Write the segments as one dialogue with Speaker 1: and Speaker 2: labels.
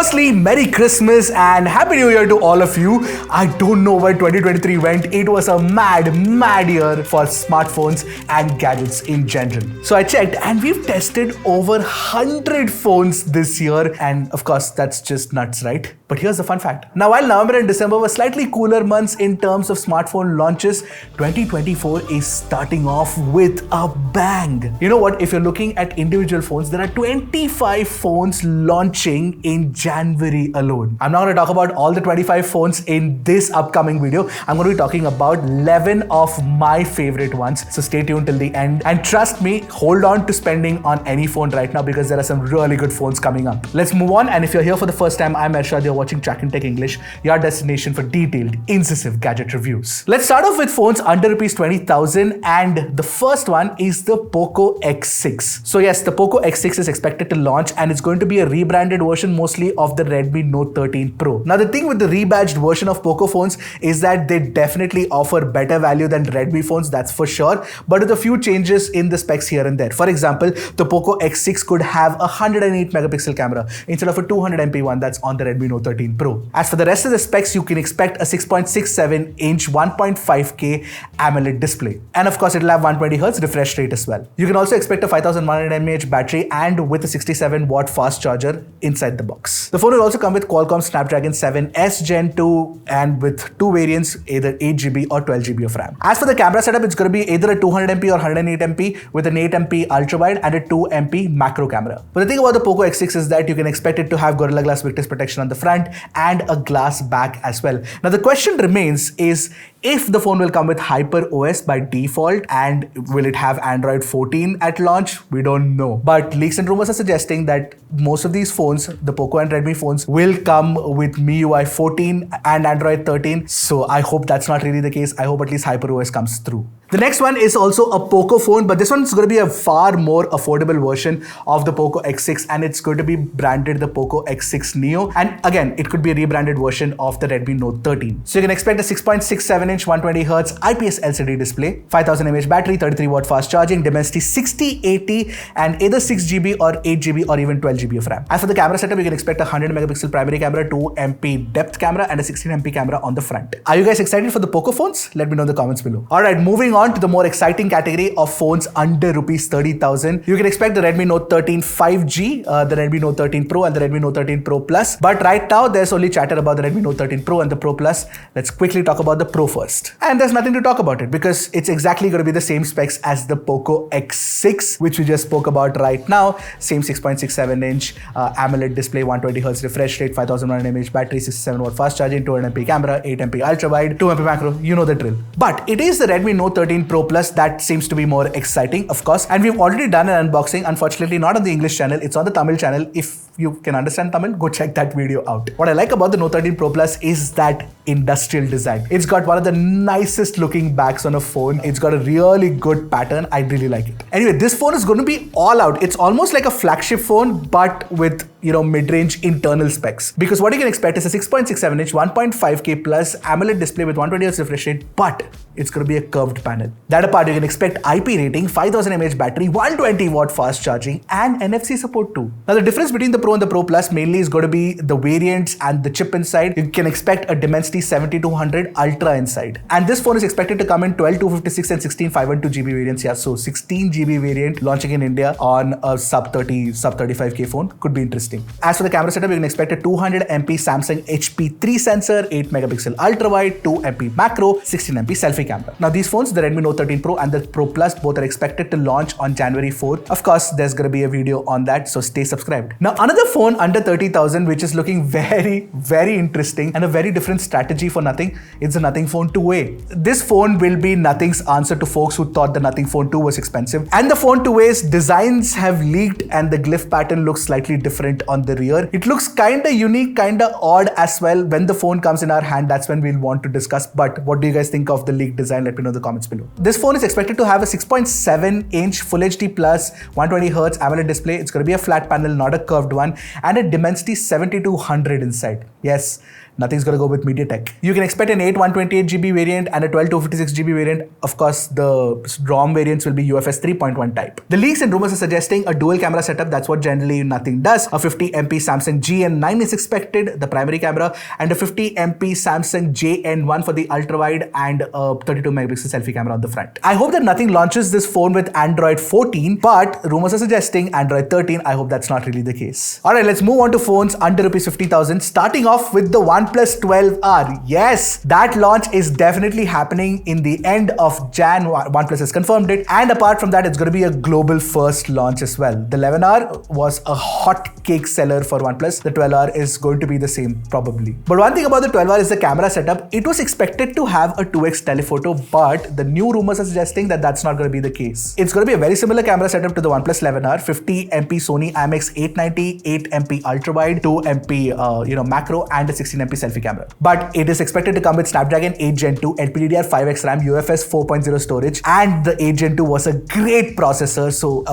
Speaker 1: Firstly, Merry Christmas and Happy New Year to all of you. I don't know where 2023 went. It was a mad year for smartphones and gadgets in general. So I checked and we've tested over 100 phones this year. And of course, that's just nuts, right? But here's the fun fact. Now, while November and December were slightly cooler months in terms of smartphone launches, 2024 is starting off with a bang. You know what? If you're looking at individual phones, there are 25 phones launching in January alone. I'm not going to talk about all the 25 phones in this upcoming video. I'm going to be talking about 11 of my favorite ones. So stay tuned till the end. And trust me, hold on to spending on any phone right now because there are some really good phones coming up. Let's move on. And if you're here for the first time, I'm Ershad. You're watching Track and Tech English, your destination for detailed, incisive gadget reviews. Let's start off with phones under Rs 20,000. And the first one is the Poco X6. So yes, the Poco X6 is expected to launch and it's going to be a rebranded version mostly of the Redmi Note 13 Pro. Now the thing with the rebadged version of Poco phones is that they definitely offer better value than Redmi phones, that's for sure, but with a few changes in the specs here and there. For example, the Poco X6 could have a 108 megapixel camera instead of a 200 MP one that's on the Redmi Note 13 Pro. As for the rest of the specs, you can expect a 6.67 inch 1.5K AMOLED display. And of course, it'll have 120Hz refresh rate as well. You can also expect a 5100 mAh battery and with a 67 watt fast charger inside the box. The phone will also come with Qualcomm Snapdragon 7S Gen 2 and with two variants, either 8GB or 12GB of RAM. As for the camera setup, it's going to be either a 200MP or 108MP with an 8MP ultra wide and a 2MP macro camera. But the thing about the Poco X6 is that you can expect it to have Gorilla Glass Victus protection on the front and a glass back as well. Now the question remains is if the phone will come with Hyper OS by default and will it have Android 14 at launch? We don't know. But leaks and rumors are suggesting that most of these phones, the Poco and Redmi phones, will come with MIUI 14 and Android 13. So I hope that's not really the case. I hope at least Hyper OS comes through. The next one is also a Poco phone, but this one is going to be a far more affordable version of the Poco X6 and it's going to be branded the Poco X6 Neo. And again, it could be a rebranded version of the Redmi Note 13. So you can expect a 6.67 inch 120Hz IPS LCD display, 5000 mAh battery, 33 watt fast charging, Dimensity 6080 and either 6GB or 8GB or even 12GB of RAM. As for the camera setup, you can expect a 100 megapixel primary camera, 2MP depth camera and a 16MP camera on the front. Are you guys excited for the Poco phones? Let me know in the comments below. Alright, moving on to the more exciting category of phones under Rs 30,000. You can expect the Redmi Note 13 5G, the Redmi Note 13 Pro and the Redmi Note 13 Pro Plus. But right now, there's only chatter about the Redmi Note 13 Pro and the Pro Plus. Let's quickly talk about the Pro first. And there's nothing to talk about it because it's exactly going to be the same specs as the Poco X6, which we just spoke about right now. Same 6.67 inch AMOLED display, 120Hz refresh rate, 5100 mAh battery, 67 watt fast charging, 200MP camera, 8MP ultra wide, 2MP macro. You know the drill. But it is the Redmi Note 13 Pro Plus that seems to be more exciting, of course. And we've already done an unboxing. Unfortunately, not on the English channel. It's on the Tamil channel. If you can understand Tamil, go check that video out. What I like about the Note 13 Pro Plus is that industrial design. It's got one of the nicest looking backs on a phone. It's got a really good pattern. I really like it. Anyway, this phone is going to be all out. It's almost like a flagship phone, but with, mid-range internal specs. Because what you can expect is a 6.67 inch 1.5K plus AMOLED display with 120Hz refresh rate, but it's going to be a curved panel. That apart, you can expect IP rating, 5000 mAh battery, 120 watt fast charging and NFC support too. Now the difference between the Pro and the Pro Plus mainly is going to be the variants and the chip inside. You can expect a Dimensity 7200 Ultra inside. And this phone is expected to come in 12, 256 and 16, 512GB variants. Yeah, so 16GB variant launching in India on a sub 35K phone could be interesting. As for the camera setup, you can expect a 200MP Samsung HP3 sensor, 8 megapixel ultra wide, 2MP macro, 16MP selfie camera. Now these phones, the Redmi Note 13 Pro and the Pro Plus, both are expected to launch on January 4th. Of course, there's going to be a video on that, so stay subscribed. Now another phone under 30,000 which is looking very, very interesting and a very different strategy for Nothing. It's the Nothing Phone 2A. This phone will be Nothing's answer to folks who thought the Nothing Phone 2 was expensive. And the Phone 2A's designs have leaked and the glyph pattern looks slightly different on the rear. It looks kinda unique, kinda odd as well. When the phone comes in our hand, that's when we'll want to discuss. But what do you guys think of the leaked design? Let me know in the comments below. This phone is expected to have a 6.7 inch Full HD Plus 120Hz AMOLED display. It's going to be a flat panel, not a curved one, and a Dimensity 7200 inside. Yes, Nothing's gonna go with MediaTek. You can expect an 8 128GB variant and a 12 256GB variant. Of course, the ROM variants will be UFS 3.1 type. The leaks and rumors are suggesting a dual camera setup. That's what generally nothing does. A 50MP Samsung GN9 is expected, the primary camera, and a 50MP Samsung JN1 for the ultra wide, and a 32 megapixel selfie camera on the front. I hope that nothing launches this phone with Android 14, but rumors are suggesting Android 13. I hope that's not really the case. Alright, let's move on to phones under Rs 50,000, starting off with the OnePlus 12R. Yes, that launch is definitely happening in the end of Jan. OnePlus has confirmed it, and apart from that, it's going to be a global first launch as well. The 11R was a hot cake seller for OnePlus. The 12R is going to be the same probably. But one thing about the 12R is the camera setup. It was expected to have a 2x telephoto, but the new rumors are suggesting that that's not going to be the case. It's going to be a very similar camera setup to the OnePlus 11R. 50MP Sony IMX 890, 8MP ultra wide, 2MP macro, and a 16MP selfie camera. But it is expected to come with Snapdragon 8 Gen 2, LPDDR5X RAM, UFS 4.0 storage, and the 8 Gen 2 was a great processor. So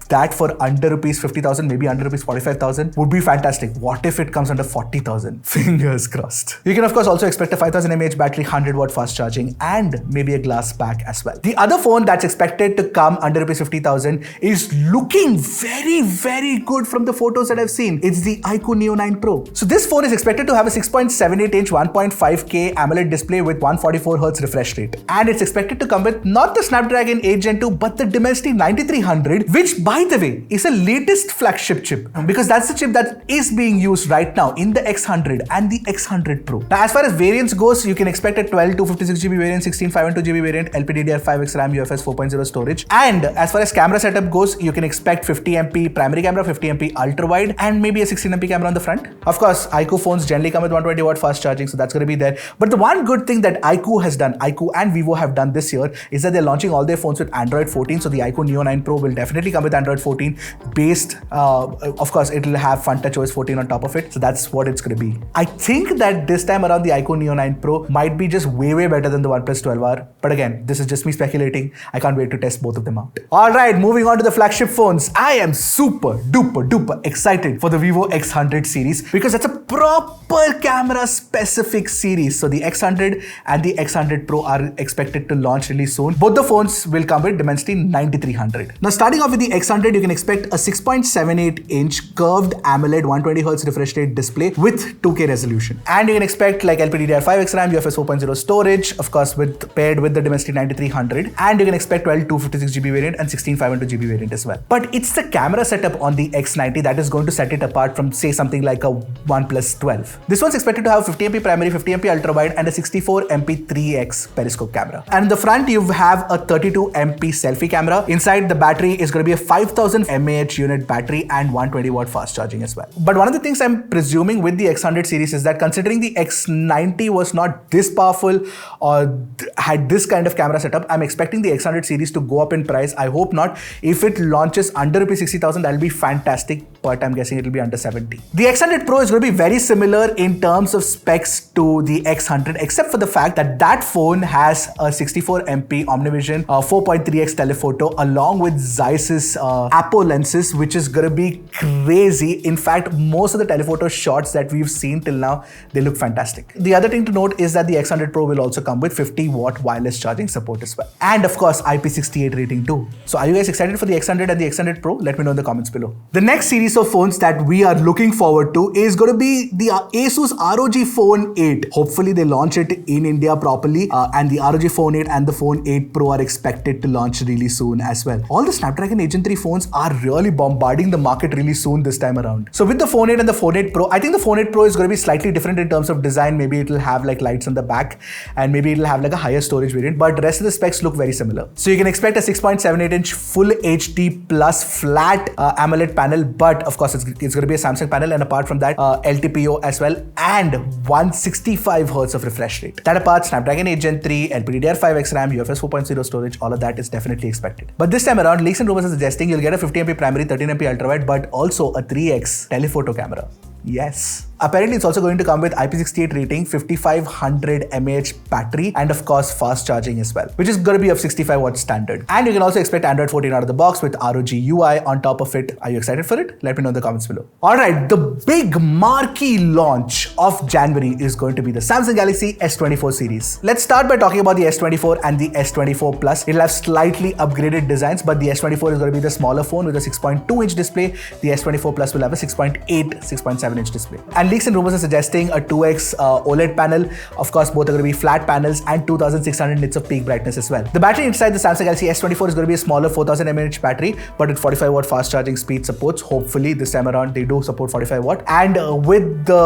Speaker 1: that for under Rs 50,000, maybe under Rs 45,000 would be fantastic. What if it comes under 40,000? Fingers crossed. You can of course also expect a 5000 mAh battery, 100-watt fast charging, and maybe a glass back as well. The other phone that's expected to come under Rs 50,000 is looking very, very good from the photos that I've seen. It's the iQOO Neo 9 Pro. So this phone is expected to have a 6.78-inch 1.5K AMOLED display with 144Hz refresh rate. And it's expected to come with not the Snapdragon 8 Gen 2, but the Dimensity 9300, which by the way is a latest flagship chip, because that's the chip that is being used right now in the X100 and the X100 Pro. Now, as far as variants goes, you can expect a 12 256GB variant, 16 512GB variant, LPDDR5X RAM, UFS 4.0 storage. And as far as camera setup goes, you can expect 50MP primary camera, 50MP ultra wide, and maybe a 16MP camera on the front. Of course, iQOO phones generally come with 120-watt fast charging, so that's going to be there. But the one good thing that iQOO has done, iQOO and Vivo have done this year, is that they're launching all their phones with Android 14. So the iQOO Neo 9 Pro will definitely come with Android 14 based. Of course, it will have FunTouchOS 14 on top of it. So that's what it's going to be. I think that this time around the iQOO Neo 9 Pro might be just way better than the OnePlus 12R. But again, this is just me speculating. I can't wait to test both of them out. Alright, moving on to the flagship phones. I am super duper excited for the Vivo X100 series, because that's a proper camera specific series. So the X100 and the X100 Pro are expected to launch really soon. Both the phones will come with Dimensity 9300. Now, starting off with the X100, you can expect a 6.78-inch curved AMOLED 120Hz refresh rate display with 2K resolution. And you can expect like LPDDR5X RAM, UFS 4.0 storage, of course paired with the Dimensity 9300. And you can expect 12 256GB variant and 16 512GB variant as well. But it's the camera setup on the X90 that is going to set it apart from, say, something like a OnePlus 12. This one's expected to have 50MP primary, 50MP ultra wide, and a 64MP 3x periscope camera. And in the front, you have a 32MP selfie camera. Inside, the battery is going to be a 5000 mAh unit battery and 120-watt fast charging as well. But one of the things I'm presuming with the X100 series is that considering the X90 was not this powerful or had this kind of camera setup, I'm expecting the X100 series to go up in price. I hope not. If it launches under Rs 60,000, that'll be fantastic, but I'm guessing it'll be under 70. The X100 Pro is going to be very similar in terms of specs to the X100, except for the fact that that phone has a 64MP Omnivision 4.3x telephoto along with Zeiss's Apo lenses, which is going to be crazy. In fact, most of the telephoto shots that we've seen till now, they look fantastic. The other thing to note is that the X100 Pro will also come with 50-watt wireless charging support as well. And of course, IP68 rating too. So are you guys excited for the X100 and the X100 Pro? Let me know in the comments below. The next series of phones that we are looking forward to is going to be the Asus ROG Phone 8. Hopefully they launch it in India properly, and the ROG Phone 8 and the Phone 8 Pro are expected to launch really soon as well. All the Snapdragon 8 Gen 3 phones are really bombarding the market really soon this time around. So with the Phone 8 and the Phone 8 Pro, I think the Phone 8 Pro is going to be slightly different in terms of design. Maybe it'll have like lights on the back, and maybe it'll have like a higher storage variant, but the rest of the specs look very similar. So you can expect a 6.78-inch full HD plus flat AMOLED panel, but of course it's going to be a Samsung panel, and apart from that, LTPO as well, and 165Hz of refresh rate. That apart, Snapdragon 8 Gen 3, LPDDR5X RAM, UFS 4.0 storage, all of that is definitely expected. But this time around, leaks and rumors are suggesting you'll get a 50MP primary, 13MP ultra wide, but also a 3x telephoto camera. Yes. Apparently, it's also going to come with IP68 rating, 5500 mAh battery, and of course, fast charging as well, which is going to be of 65 watts standard. And you can also expect Android 14 out of the box with ROG UI on top of it. Are you excited for it? Let me know in the comments below. Alright, the big marquee launch of January is going to be the Samsung Galaxy S24 series. Let's start by talking about the S24 and the S24 Plus. It'll have slightly upgraded designs, but the S24 is going to be the smaller phone with a 6.2-inch display. The S24 Plus will have a 6.8, 6.7-inch display. And leaks and rumors are suggesting a 2x OLED panel. Of course, both are going to be flat panels and 2600 nits of peak brightness as well. The battery inside the Samsung Galaxy S24 is going to be a smaller 4000 mAh battery, but with 45 watt fast charging speed supports. Hopefully, this time around they do support 45 watt. And with the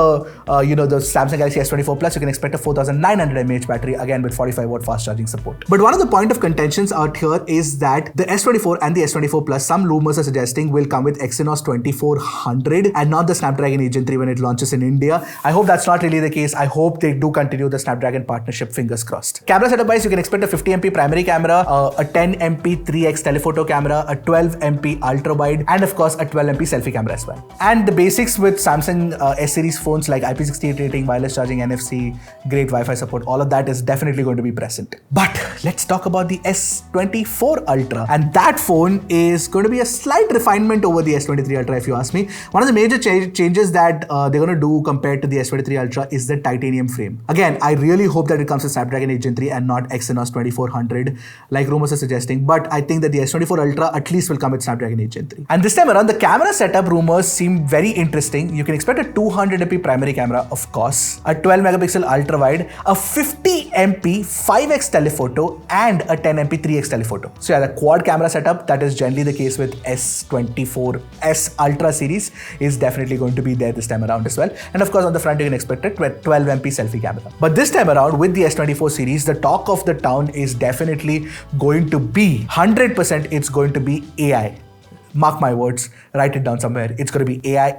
Speaker 1: the Samsung Galaxy S24 Plus, you can expect a 4900 mAh battery again with 45 watt fast charging support. But one of the point of contentions out here is that the S24 and the S24 Plus, some rumors are suggesting, will come with Exynos 2400 and not the Snapdragon 8 Gen 3 when it launches in India. I hope that's not really the case. I hope they do continue the Snapdragon partnership, fingers crossed. Camera setup wise, you can expect a 50MP primary camera, a 10MP 3x telephoto camera, a 12MP ultra wide, and of course a 12MP selfie camera as well. And the basics with Samsung S series phones like IP68 rating, wireless charging, NFC, great Wi-Fi support, all of that is definitely going to be present. But let's talk about the S24 Ultra, and that phone is going to be a slight refinement over the S23 Ultra if you ask me. One of the major changes that they're going to do compared to the S23 Ultra is the titanium frame. Again, I really hope that it comes with Snapdragon 8 Gen 3 and not Exynos 2400 like rumors are suggesting, but I think that the S24 Ultra at least will come with Snapdragon 8 Gen 3. And this time around, the camera setup rumors seem very interesting. You can expect a 200MP primary camera, of course, a 12 megapixel ultra wide, a 50MP 5x telephoto, and a 10MP 3x telephoto. So yeah, the quad camera setup that is generally the case with S24 S Ultra series is definitely going to be there this time around as well. And of course, on the front you can expect a 12MP selfie camera. But this time around with the S24 series, the talk of the town is definitely going to be 100%. It's going to be AI. Mark my words, write it down somewhere. It's going to be AI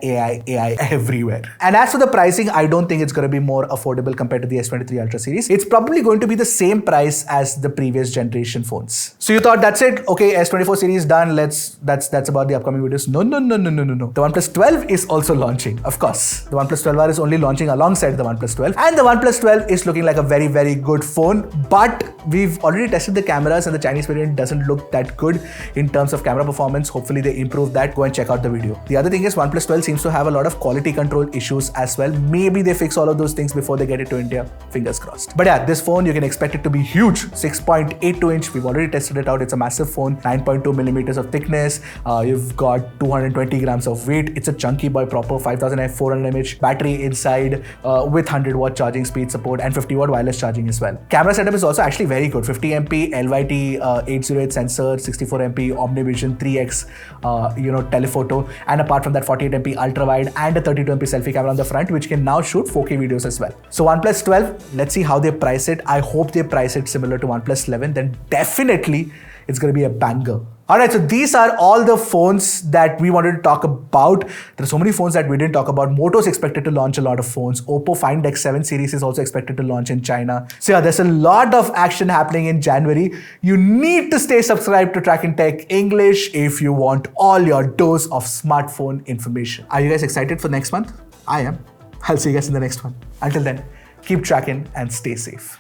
Speaker 1: everywhere. And as for the pricing, I don't think it's going to be more affordable compared to the S23 Ultra series. It's probably going to be the same price as the previous generation phones. So you thought that's it? Okay, S24 series done. That's about the upcoming videos. No. The OnePlus 12 is also launching. Of course, the OnePlus 12R is only launching alongside the OnePlus 12. And the OnePlus 12 is looking like a very, very good phone. But we've already tested the cameras and the Chinese variant doesn't look that good in terms of camera performance. Hopefully they improve that. Go and check out the video. The other thing is OnePlus 12 seems to have a lot of quality control issues as well. Maybe they fix all of those things before they get it to India. Fingers crossed. But yeah, this phone, you can expect it to be huge. 6.82 inch. We've already tested it out. It's a massive phone. 9.2 millimeters of thickness. You've got 220 grams of weight. It's a chunky boy proper. 5400 mAh battery inside with 100 watt charging speed support and 50 watt wireless charging as well. Camera setup is also actually very good. 50MP LYT 808 sensor, 64MP OmniVision 3x telephoto, and apart from that 48MP ultra wide and a 32MP selfie camera on the front, which can now shoot 4K videos as well. So OnePlus 12, let's see how they price it. I hope they price it similar to OnePlus 11, then definitely it's going to be a banger. Alright, so these are all the phones that we wanted to talk about. There are so many phones that we didn't talk about. Moto is expected to launch a lot of phones. Oppo Find X7 series is also expected to launch in China. So yeah, there's a lot of action happening in January. You need to stay subscribed to Track and Tech English if you want all your dose of smartphone information. Are you guys excited for next month? I am. I'll see you guys in the next one. Until then, keep tracking and stay safe.